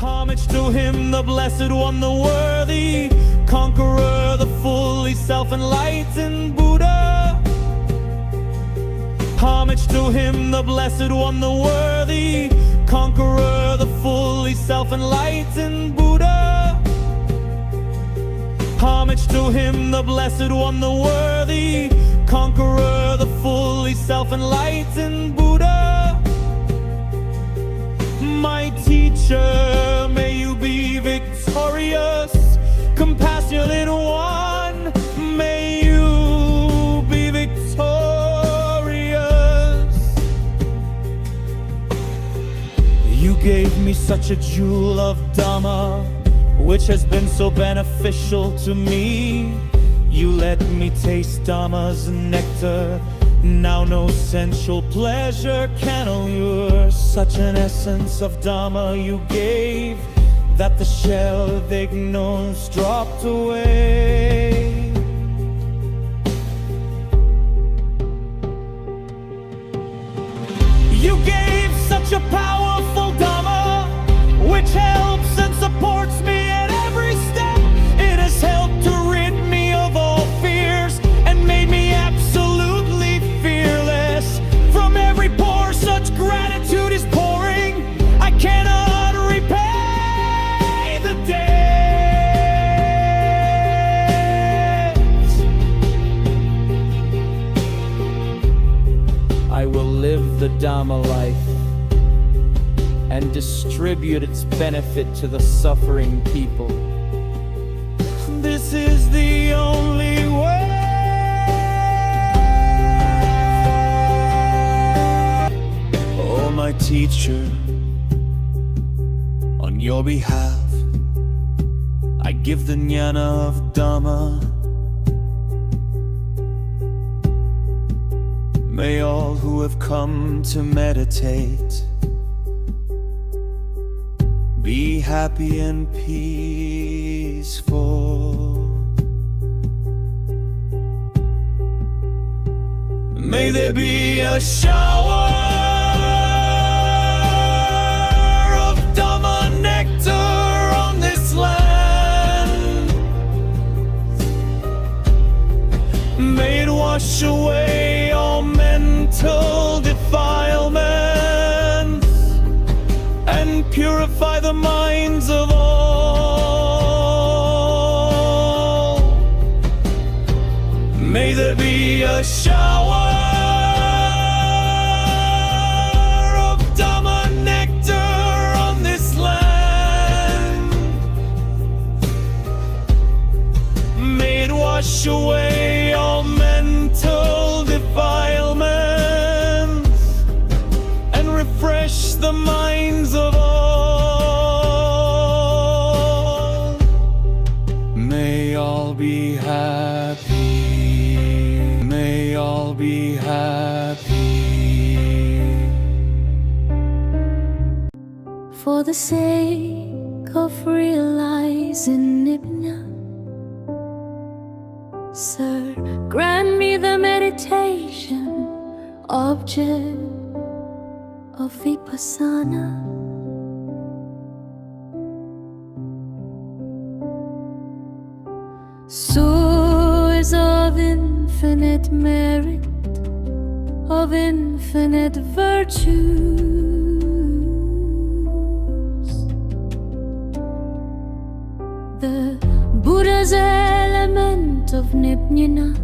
Homage to him, the blessed one, the worthy conqueror, the fully self-enlightened Buddha. Homage to him, the blessed one, the worthy conqueror, the fully self-enlightened Buddha. Homage to him, the blessed one, the worthy conqueror, the fully self-enlightened Buddha. My teacher, may you be victorious, compassionate one, may you be victorious. You gave me such a jewel of Dhamma, which has been so beneficial to me. You let me taste Dhamma's nectar, now no sensual pleasure can allure. Such an essence of Dhamma you gave, that the shell of ignorance dropped away. You gave such a powerful Dhamma, which helps and supports me at every step. It has helped to rid me of all fears and made me absolutely fearless. From every pore such gratitude is pouring, I cannot repay the debt. I will live the Dhamma life and distribute its benefit to the suffering people. This is the only way. Oh, my teacher, on your behalf, I give the jnana of Dhamma. May all who have come to meditate be happy and peaceful. May there be a shower of Dhamma nectar on this land. May it wash away all mental defilements and purify the minds of all. May there be a shower of Dhamma nectar on this land. May it wash away all mental defilements and refresh the minds of all. May all be happy. May all be happy. For the sake of realizing Nibbana, Sir, grant me the meditation object of vipassana. Source of infinite merit, of infinite virtues, the Buddha's element of Nibbana,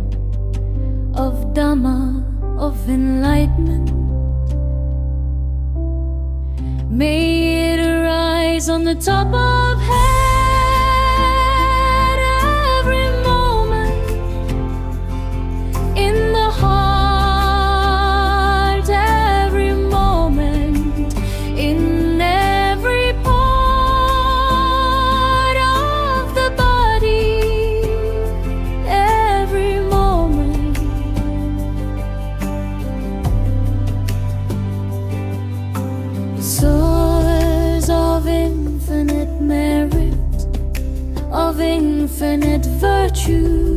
of Dhamma, of enlightenment. May it arise on the top of head every moment, in the heart every moment, in every part of the body every moment. Source of infinite merit, of infinite virtues,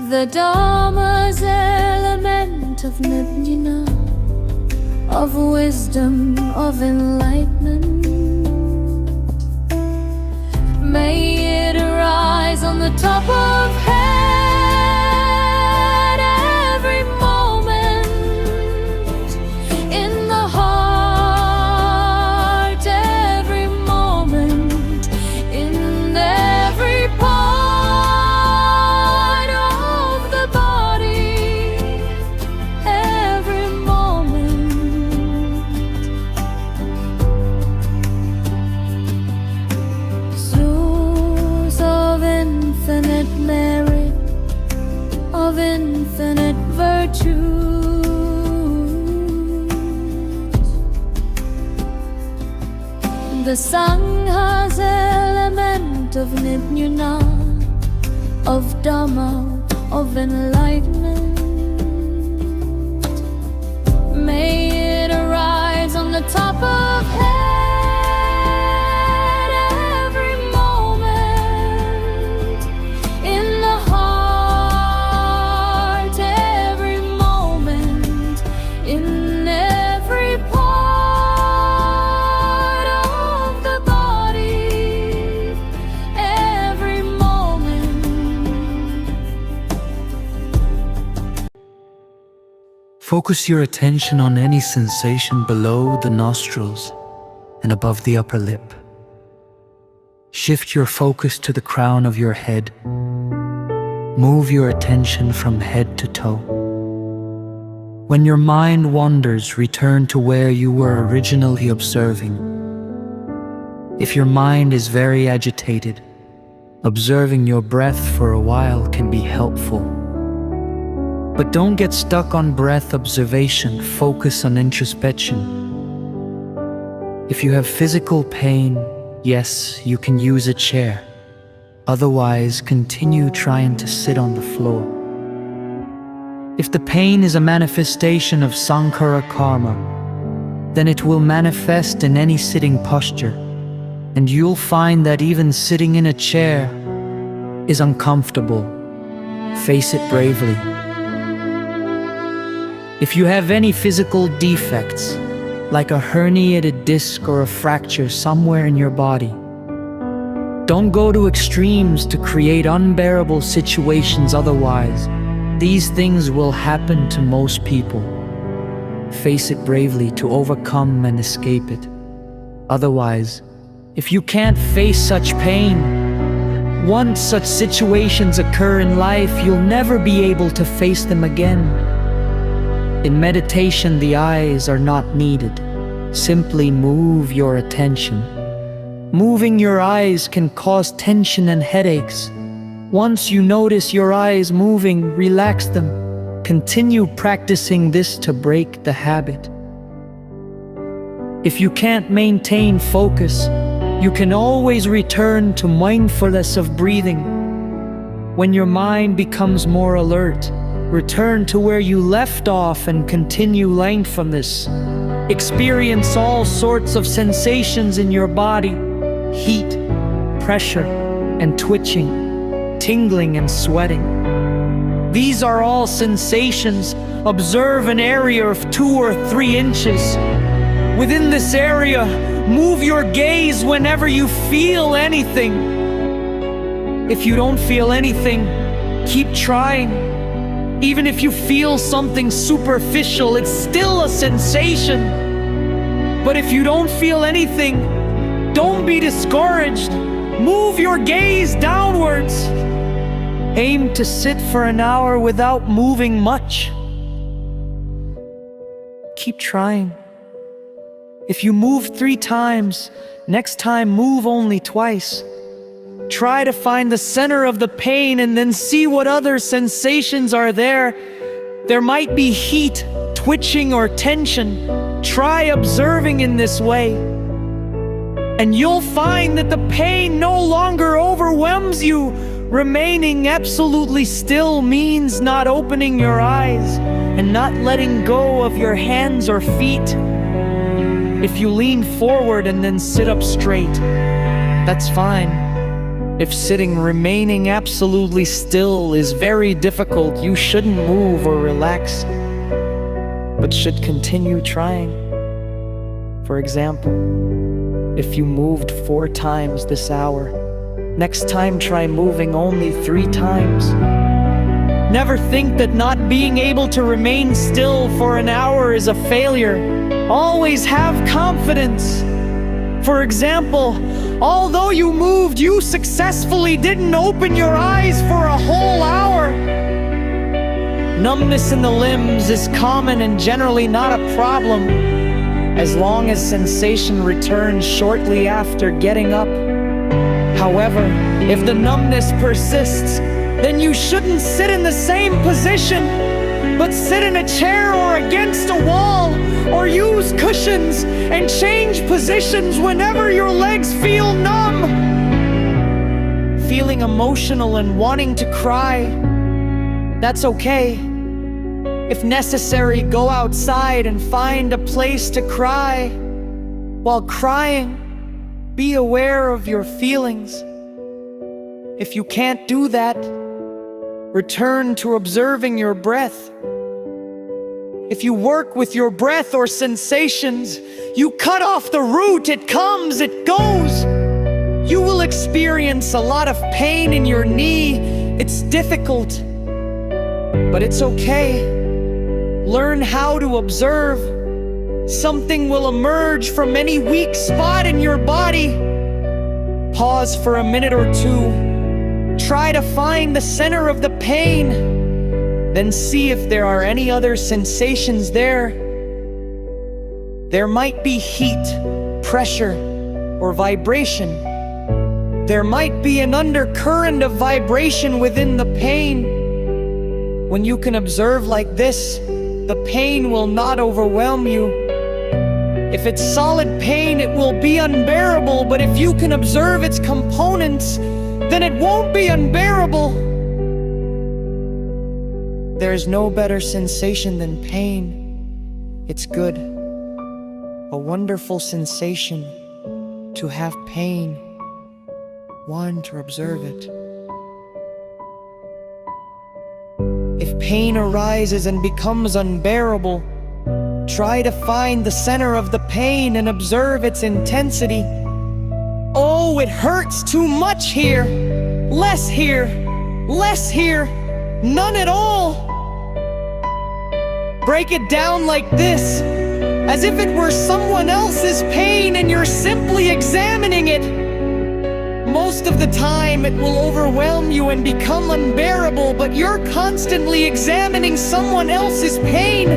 the Dhamma's element of Nibbana, of wisdom, of enlightenment. May it arise on the top of head every moment, in the heart every moment, in every part of the body every moment. Source of infinite merit, of infinite virtue, the Sangha's element of Nirvana, of Dhamma, of enlightenment. May it arise on the top of head every moment, in the heart every moment, in every part of the body every moment. Focus your attention on any sensation below the nostrils and above the upper lip. Shift your focus to the crown of your head. Move your attention from head to toe. When your mind wanders, return to where you were originally observing. If your mind is very agitated, observing your breath for a while can be helpful. But don't get stuck on breath observation, focus on introspection. If you have physical pain, yes, you can use a chair. Otherwise, continue trying to sit on the floor. If the pain is a manifestation of Sankhara karma, then it will manifest in any sitting posture, and you'll find that even sitting in a chair is uncomfortable. Face it bravely. If you have any physical defects, like a herniated disc or a fracture somewhere in your body, don't go to extremes to create unbearable situations. Otherwise, these things will happen to most people. Face it bravely to overcome and escape it. Otherwise, if you can't face such pain, once such situations occur in life, you'll never be able to face them again. In meditation, the eyes are not needed. Simply move your attention. Moving your eyes can cause tension and headaches. Once you notice your eyes moving, relax them. Continue practicing this to break the habit. If you can't maintain focus, you can always return to mindfulness of breathing. When your mind becomes more alert, return to where you left off and continue mindfulness. Experience all sorts of sensations in your body: heat, pressure, and twitching, tingling and sweating. These are all sensations. Observe an area of 2 or 3 inches. Within this area, move your gaze whenever you feel anything. If you don't feel anything, keep trying. Even if you feel something superficial, it's still a sensation. But if you don't feel anything, don't be discouraged. Move your gaze downwards. Aim to sit for an hour without moving much. Keep trying. If you move 3 times, next time move only twice. Try to find the center of the pain and then see what other sensations are there. There might be heat, twitching, or tension. Try observing in this way, and you'll find that the pain no longer overwhelms you. Remaining absolutely still means not opening your eyes and not letting go of your hands or feet. If you lean forward and then sit up straight, that's fine. If remaining absolutely still is very difficult, you shouldn't move or relax. but should continue trying. For example, if you moved 4 times this hour, next time try moving only 3 times. Never think that not being able to remain still for an hour is a failure. Always have confidence. For example, although you moved, you successfully didn't open your eyes for a whole hour. Numbness in the limbs is common and generally not a problem, as long as sensation returns shortly after getting up. However, if the numbness persists, then you shouldn't sit in the same position, but sit in a chair or against a wall, or use cushions and change positions whenever your legs feel numb. Feeling emotional and wanting to cry, that's okay. If necessary, go outside and find a place to cry. While crying, be aware of your feelings. If you can't do that, return to observing your breath. If you work with your breath or sensations, you cut off the root, it comes, it goes. You will experience a lot of pain in your knee. It's difficult, but it's okay. Learn how to observe. Something will emerge from any weak spot in your body. Pause for a minute or two. Try to find the center of the pain. Then see if there are any other sensations there. There might be heat, pressure, or vibration. There might be an undercurrent of vibration within the pain. When you can observe like this, the pain will not overwhelm you. If it's solid pain, it will be unbearable, but if you can observe its components, then it won't be unbearable. There's no better sensation than pain. It's good, a wonderful sensation to have pain, one to observe it. If pain arises and becomes unbearable, try to find the center of the pain and observe its intensity. Oh, it hurts too much here. Less here. Less here. None at all. Break it down like this, as if it were someone else's pain and you're simply examining it. Most of the time it will overwhelm you and become unbearable, but you're constantly examining someone else's pain.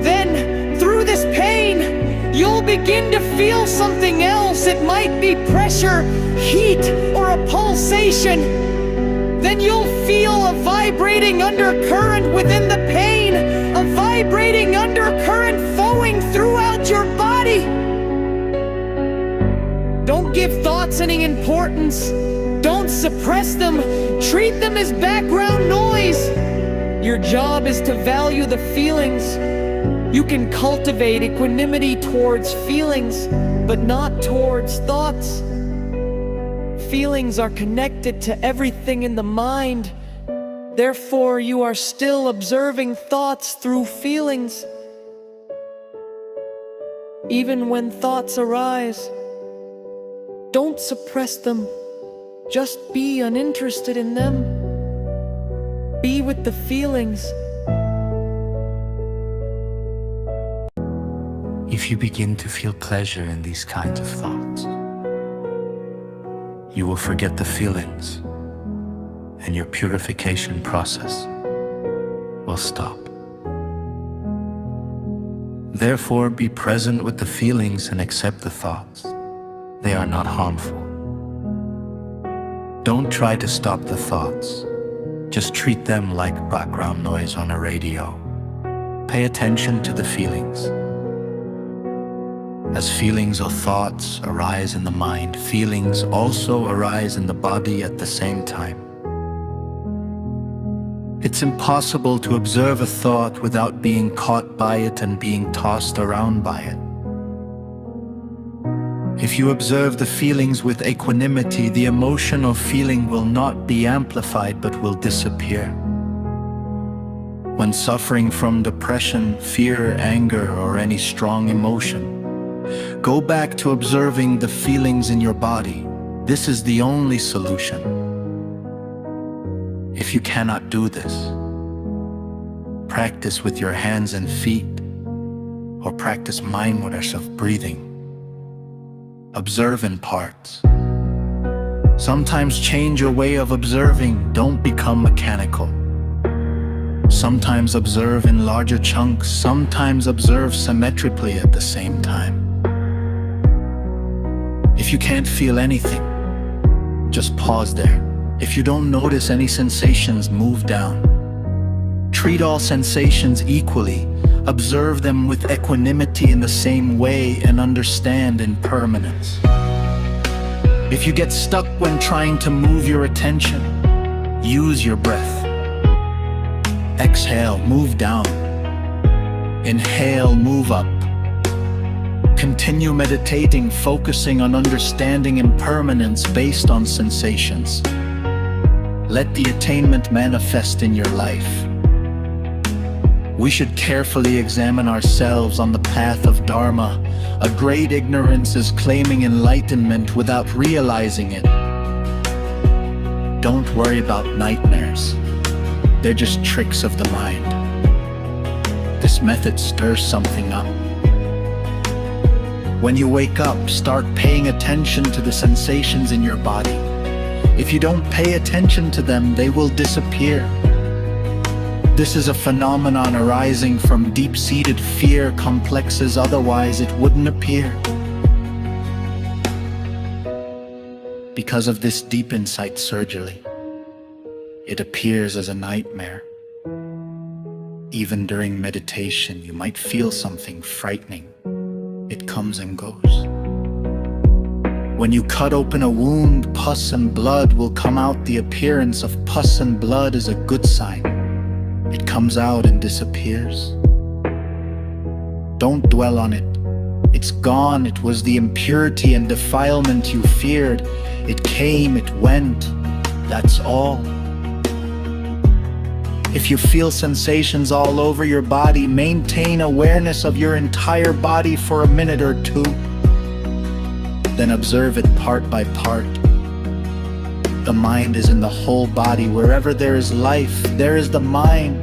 Then, through this pain, you'll begin to feel something else. It might be pressure, heat, or a pulsation. Then you'll feel a vibrating undercurrent within the pain, a vibrating undercurrent flowing throughout your body. Don't give thoughts any importance. Don't suppress them. Treat them as background noise. Your job is to value the feelings. You can cultivate equanimity towards feelings, but not towards thoughts. Feelings are connected to everything in the mind. Therefore, you are still observing thoughts through feelings. Even when thoughts arise, don't suppress them. Just be uninterested in them. Be with the feelings. If you begin to feel pleasure in these kinds of thoughts, you will forget the feelings, and your purification process will stop. Therefore, be present with the feelings and accept the thoughts. They are not harmful. Don't try to stop the thoughts. Just treat them like background noise on a radio. Pay attention to the feelings. As feelings or thoughts arise in the mind, feelings also arise in the body at the same time. It's impossible to observe a thought without being caught by it and being tossed around by it. If you observe the feelings with equanimity, the emotion or feeling will not be amplified but will disappear. When suffering from depression, fear, anger, or any strong emotion, go back to observing the feelings in your body. This is the only solution. If you cannot do this, practice with your hands and feet, or practice mindfulness of breathing. Observe in parts. Sometimes change your way of observing. Don't become mechanical. Sometimes observe in larger chunks. Sometimes observe symmetrically at the same time. If you can't feel anything, just pause there. If you don't notice any sensations, move down. Treat all sensations equally. Observe them with equanimity in the same way and understand impermanence. If you get stuck when trying to move your attention, use your breath. Exhale, move down. Inhale, move up. Continue meditating, focusing on understanding impermanence based on sensations. Let the attainment manifest in your life. We should carefully examine ourselves on the path of Dharma. A great ignorance is claiming enlightenment without realizing it. Don't worry about nightmares. They're just tricks of the mind. This method stirs something up. When you wake up, start paying attention to the sensations in your body. If you don't pay attention to them, they will disappear. This is a phenomenon arising from deep-seated fear complexes, otherwise it wouldn't appear. Because of this deep insight surgery, it appears as a nightmare. Even during meditation, you might feel something frightening. It comes and goes. When you cut open a wound, pus and blood will come out. The appearance of pus and blood is a good sign. It comes out and disappears. Don't dwell on it. It's gone. It was the impurity and defilement you feared. It came, it went. That's all. If you feel sensations all over your body, maintain awareness of your entire body for a minute or two. Then observe it part by part. The mind is in the whole body. Wherever there is life, there is the mind.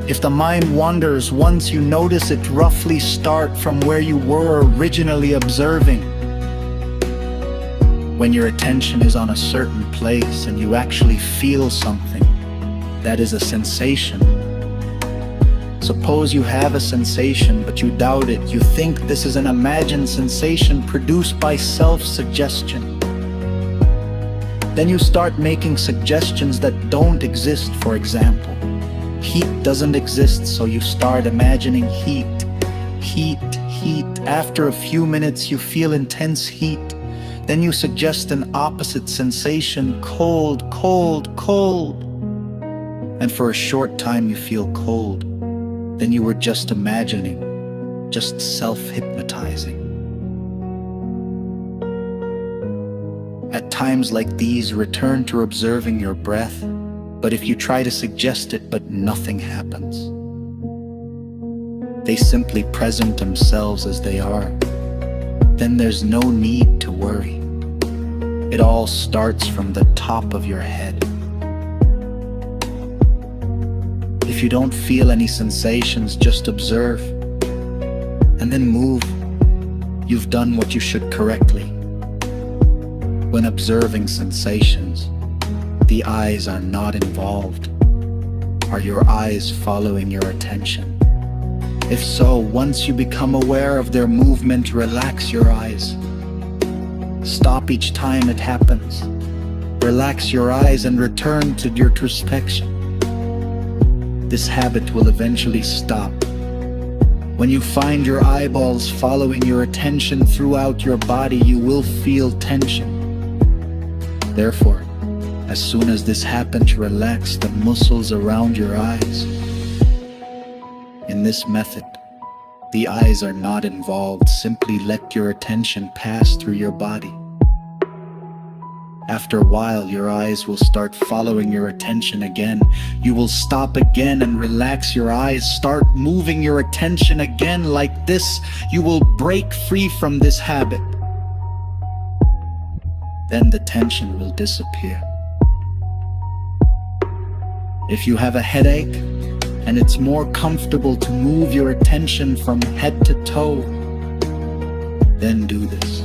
If the mind wanders, once you notice it, roughly start from where you were originally observing. When your attention is on a certain place and you actually feel something, that is a sensation. Suppose you have a sensation, but you doubt it. You think this is an imagined sensation produced by self-suggestion. Then you start making suggestions that don't exist. For example, heat doesn't exist, so you start imagining heat. Heat, heat. After a few minutes, you feel intense heat. Then you suggest an opposite sensation, cold, cold, cold. And for a short time you feel cold. Then you were just imagining, just self-hypnotizing. At times like these, return to observing your breath. But if you try to suggest it, but nothing happens, they simply present themselves as they are, then there's no need to worry. It all starts from the top of your head. If you don't feel any sensations, just observe and then move. You've done what you should correctly. When observing sensations, the eyes are not involved. Are your eyes following your attention? If so, once you become aware of their movement, relax your eyes. Stop each time it happens. Relax your eyes and return to your introspection. This habit will eventually stop. When you find your eyeballs following your attention throughout your body, you will feel tension. Therefore, as soon as this happens, relax the muscles around your eyes. In this method, the eyes are not involved. Simply let your attention pass through your body. After a while, your eyes will start following your attention again. You will stop again and relax your eyes. Start moving your attention again like this. You will break free from this habit. Then the tension will disappear. If you have a headache and it's more comfortable to move your attention from head to toe, then do this.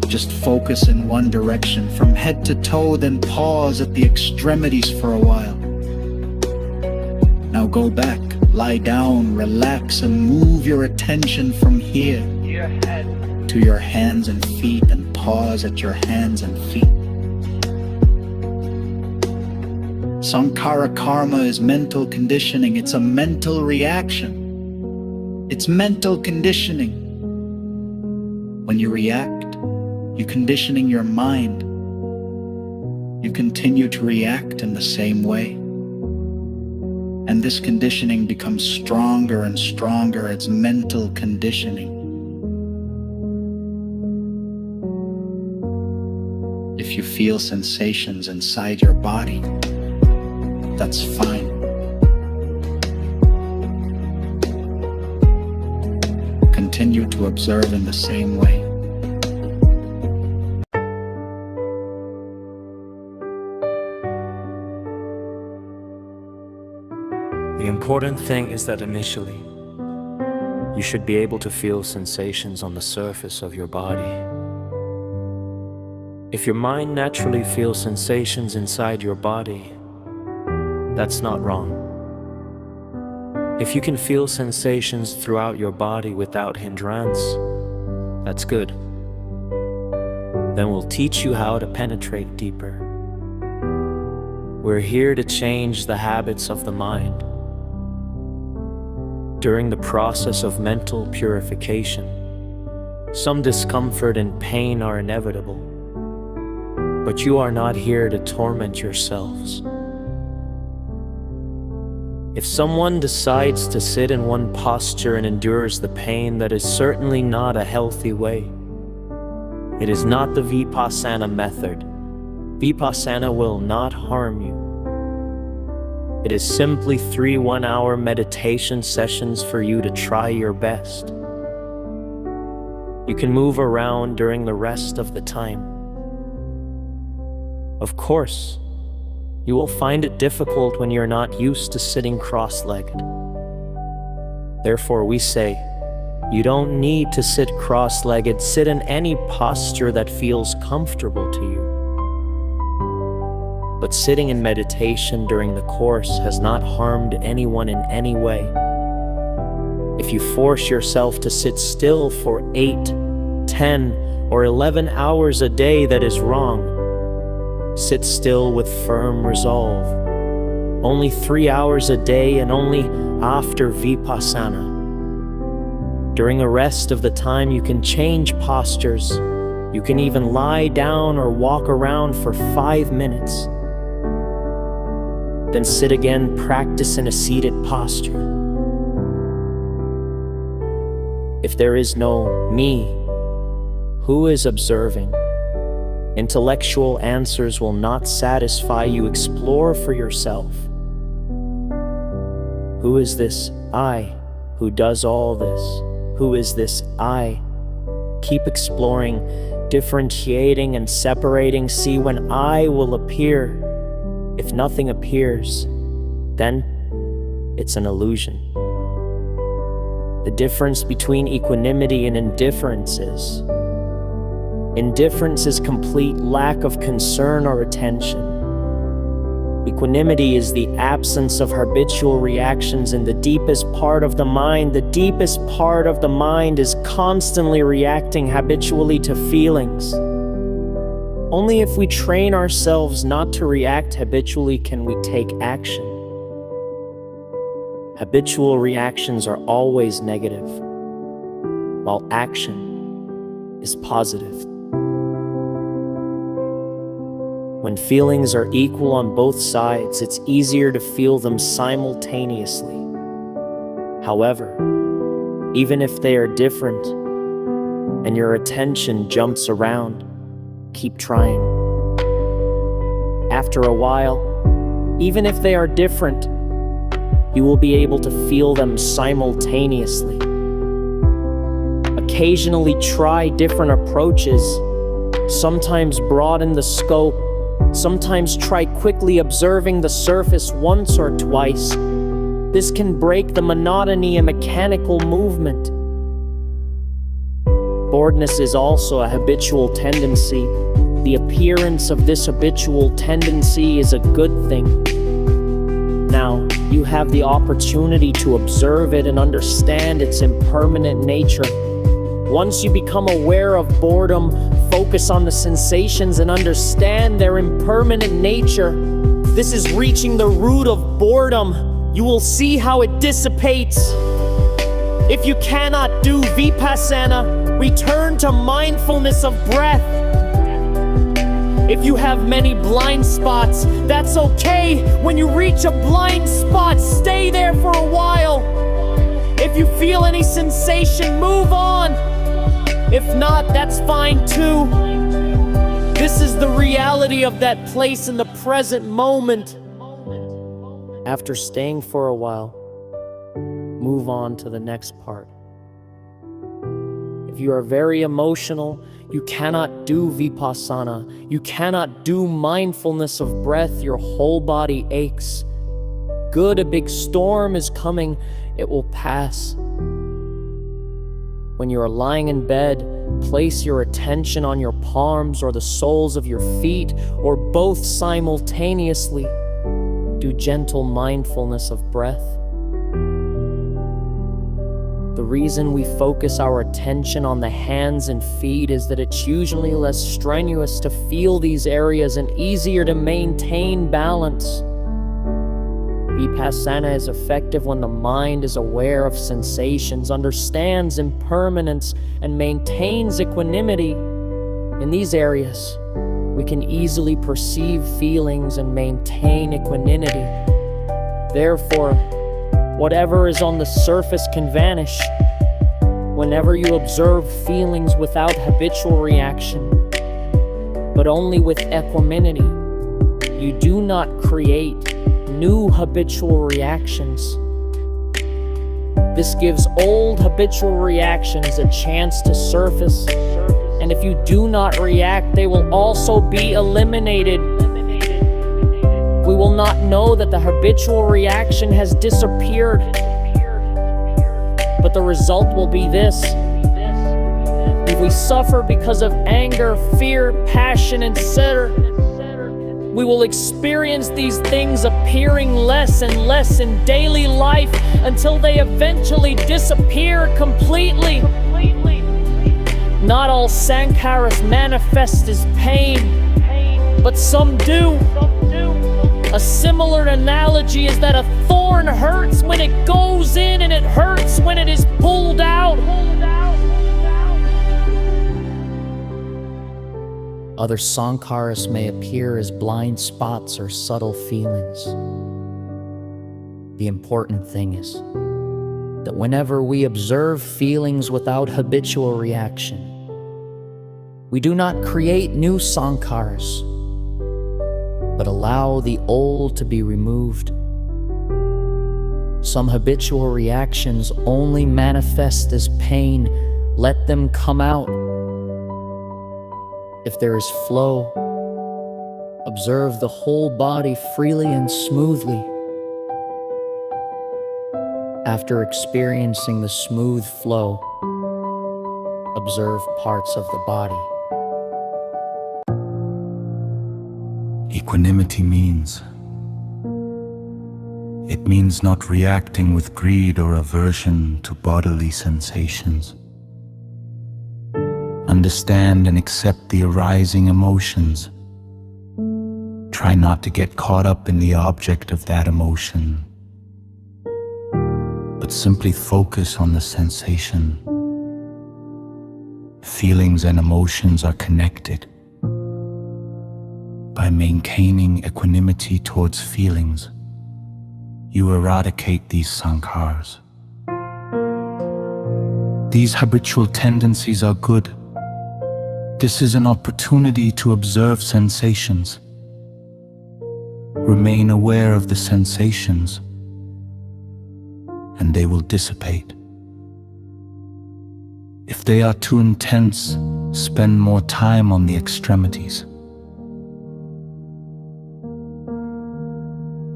Just focus in one direction from head to toe, then pause at the extremities for a while. Now go back, lie down, relax, and move your attention from here to your hands and feet, and pause at your hands and feet. Sankara karma is mental conditioning. It's a mental reaction. It's mental conditioning. When you react, you're conditioning your mind. You continue to react in the same way. And this conditioning becomes stronger and stronger. It's mental conditioning. If you feel sensations inside your body, that's fine. Continue to observe in the same way. The important thing is that initially, you should be able to feel sensations on the surface of your body. If your mind naturally feels sensations inside your body, that's not wrong. If you can feel sensations throughout your body without hindrance, that's good. Then we'll teach you how to penetrate deeper. We're here to change the habits of the mind. During the process of mental purification, some discomfort and pain are inevitable, but you are not here to torment yourselves. If someone decides to sit in one posture and endures the pain, that is certainly not a healthy way. It is not the vipassana method. Vipassana will not harm you. It is simply 3 one-hour meditation sessions for you to try your best. You can move around during the rest of the time. Of course, you will find it difficult when you're not used to sitting cross-legged. Therefore, we say, you don't need to sit cross-legged. Sit in any posture that feels comfortable to you. But sitting in meditation during the course has not harmed anyone in any way. If you force yourself to sit still for 8, 10, or 11 hours a day, that is wrong. Sit still with firm resolve. Only 3 hours a day, and only after vipassana. During the rest of the time, you can change postures. You can even lie down or walk around for 5 minutes. Then sit again, practice in a seated posture. If there is no me, who is observing? Intellectual answers will not satisfy you. Explore for yourself. Who is this I who does all this? Who is this I? Keep exploring, differentiating and separating. See when I will appear. If nothing appears, then it's an illusion. The difference between equanimity and indifference is complete lack of concern or attention. Equanimity is the absence of habitual reactions in the deepest part of the mind. The deepest part of the mind is constantly reacting habitually to feelings. Only if we train ourselves not to react habitually can we take action. Habitual reactions are always negative, while action is positive. When feelings are equal on both sides, it's easier to feel them simultaneously. However, even if they are different and your attention jumps around, keep trying. After a while, even if they are different, you will be able to feel them simultaneously. Occasionally try different approaches. Sometimes broaden the scope. Sometimes try quickly observing the surface once or twice. This can break the monotony and mechanical movement. Boredness is also a habitual tendency. The appearance of this habitual tendency is a good thing. Now, you have the opportunity to observe it and understand its impermanent nature. Once you become aware of boredom, focus on the sensations and understand their impermanent nature. This is reaching the root of boredom. You will see how it dissipates. If you cannot do vipassana, return to mindfulness of breath. If you have many blind spots, that's okay. When you reach a blind spot, stay there for a while. If you feel any sensation, move on. If not, that's fine too. This is the reality of that place in the present moment. After staying for a while, move on to the next part. If you are very emotional, you cannot do vipassana. You cannot do mindfulness of breath. Your whole body aches. Good, a big storm is coming. It will pass. When you are lying in bed, place your attention on your palms or the soles of your feet, or both simultaneously. Do gentle mindfulness of breath. The reason we focus our attention on the hands and feet is that it's usually less strenuous to feel these areas and easier to maintain balance. Vipassana is effective when the mind is aware of sensations, understands impermanence, and maintains equanimity. In these areas, we can easily perceive feelings and maintain equanimity. Therefore, whatever is on the surface can vanish. Whenever you observe feelings without habitual reaction, but only with equanimity, you do not create new habitual reactions. This gives old habitual reactions a chance to surface, and if you do not react, they will also be eliminated. We will not know that the habitual reaction has disappeared, but the result will be this. If we suffer because of anger, fear, passion, etc., we will experience these things appearing less and less in daily life until they eventually disappear completely. Not all sankharas manifest as pain, but some do. A similar analogy is that a thorn hurts when it goes in and it hurts when it is pulled out. Other sankharas may appear as blind spots or subtle feelings. The important thing is that whenever we observe feelings without habitual reaction, we do not create new sankharas, but allow the old to be removed. Some habitual reactions only manifest as pain. Let them come out. If there is flow, observe the whole body freely and smoothly. After experiencing the smooth flow, observe parts of the body. Equanimity means not reacting with greed or aversion to bodily sensations. Understand and accept the arising emotions. Try not to get caught up in the object of that emotion, but simply focus on the sensation. Feelings and emotions are connected. By maintaining equanimity towards feelings, you eradicate these sankharas. These habitual tendencies are good. This is an opportunity to observe sensations. Remain aware of the sensations, and they will dissipate. If they are too intense, spend more time on the extremities.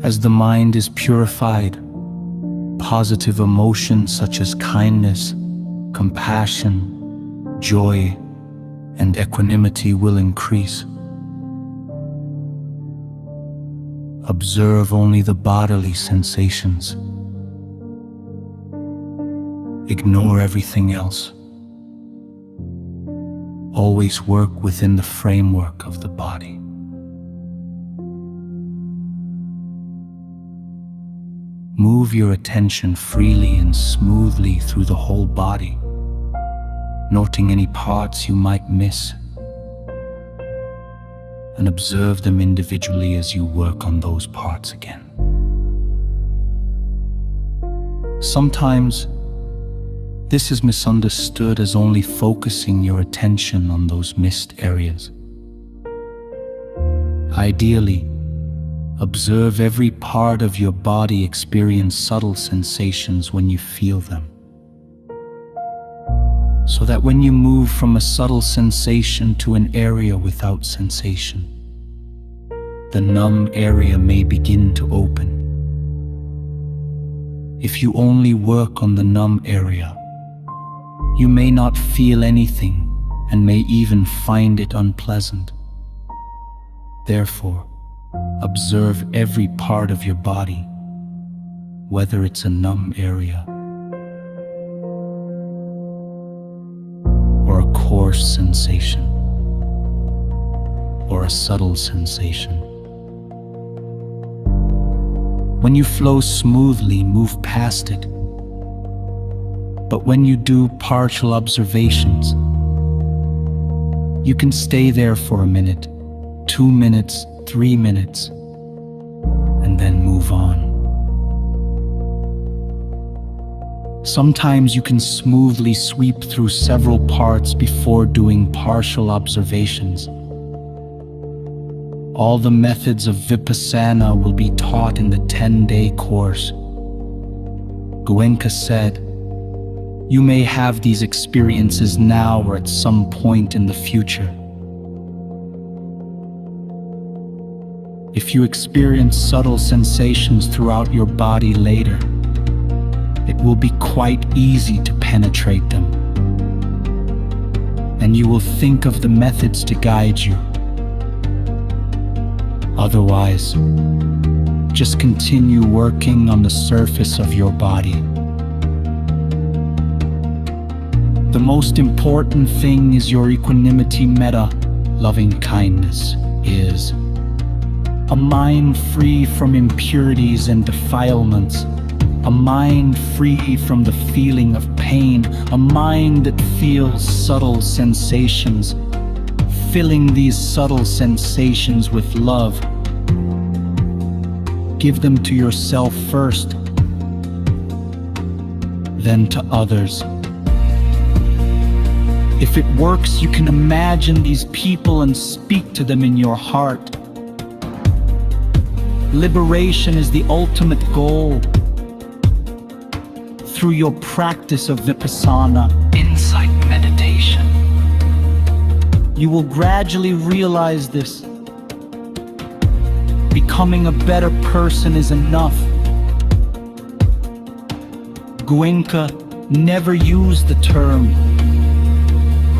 As the mind is purified, positive emotions such as kindness, compassion, joy, and equanimity will increase. Observe only the bodily sensations. Ignore everything else. Always work within the framework of the body. Move your attention freely and smoothly through the whole body, noting any parts you might miss, and observe them individually as you work on those parts again. Sometimes, this is misunderstood as only focusing your attention on those missed areas. Ideally, observe every part of your body experience subtle sensations when you feel them, so that when you move from a subtle sensation to an area without sensation, the numb area may begin to open. If you only work on the numb area, you may not feel anything and may even find it unpleasant. Therefore, observe every part of your body, whether it's a numb area or a coarse sensation or a subtle sensation. When you flow smoothly, move past it. But when you do partial observations, you can stay there for a minute, 2 minutes, 3 minutes, and then move on. Sometimes you can smoothly sweep through several parts before doing partial observations. All the methods of vipassana will be taught in the 10-day course. Goenka said, "You may have these experiences now or at some point in the future. If you experience subtle sensations throughout your body later, it will be quite easy to penetrate them, and you will think of the methods to guide you. Otherwise, just continue working on the surface of your body. The most important thing is your equanimity metta, loving kindness, is a mind free from impurities and defilements, a mind free from the feeling of pain, a mind that feels subtle sensations, filling these subtle sensations with love. Give them to yourself first, then to others. If it works, you can imagine these people and speak to them in your heart. Liberation is the ultimate goal. Through your practice of vipassana, insight meditation, you will gradually realize this. Becoming a better person is enough. Goenka never used the term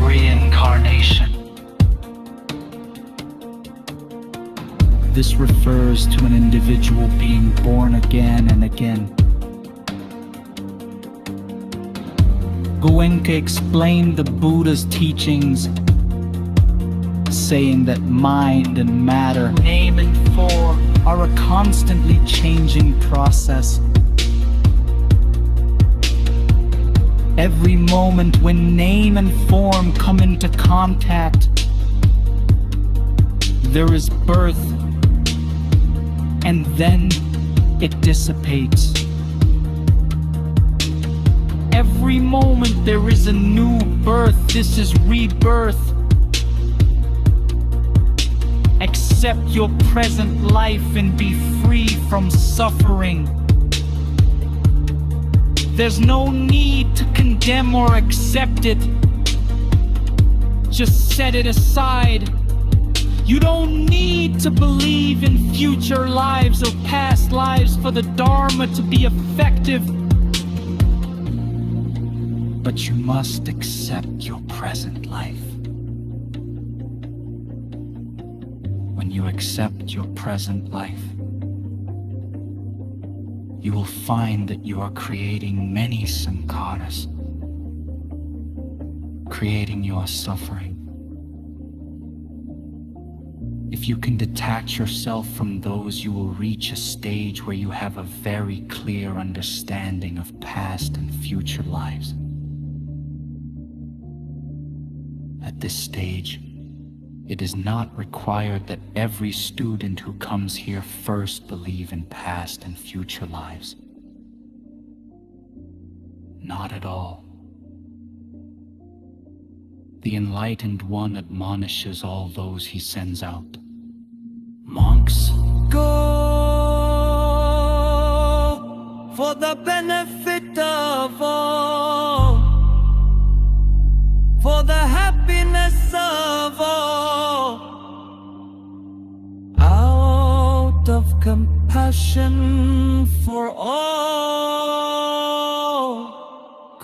reincarnation. This refers to an individual being born again and again. Goenka explained the Buddha's teachings, saying that mind and matter, name and form, are a constantly changing process. Every moment when name and form come into contact, there is birth, and then it dissipates. Every moment there is a new birth. This is rebirth. Accept accept your present life and be free from suffering. There's no need to condemn or accept it. Just set it aside. You don't need to believe in future lives or past lives for the Dharma to be effective. But you must accept your present life. When you accept your present life, you will find that you are creating many sankharas, creating your suffering. If you can detach yourself from those, you will reach a stage where you have a very clear understanding of past and future lives. At this stage, it is not required that every student who comes here first believe in past and future lives. Not at all. The Enlightened One admonishes all those he sends out. Monks, Go for the benefit of all, for the happiness of all, out of compassion for all.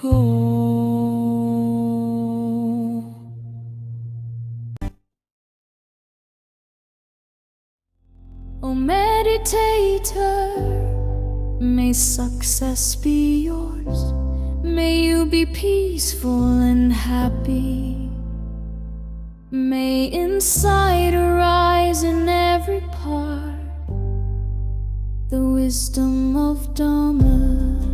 Go. O meditator, may success be yours. May you be peaceful and happy. May insight arise in every part, the wisdom of Dhamma.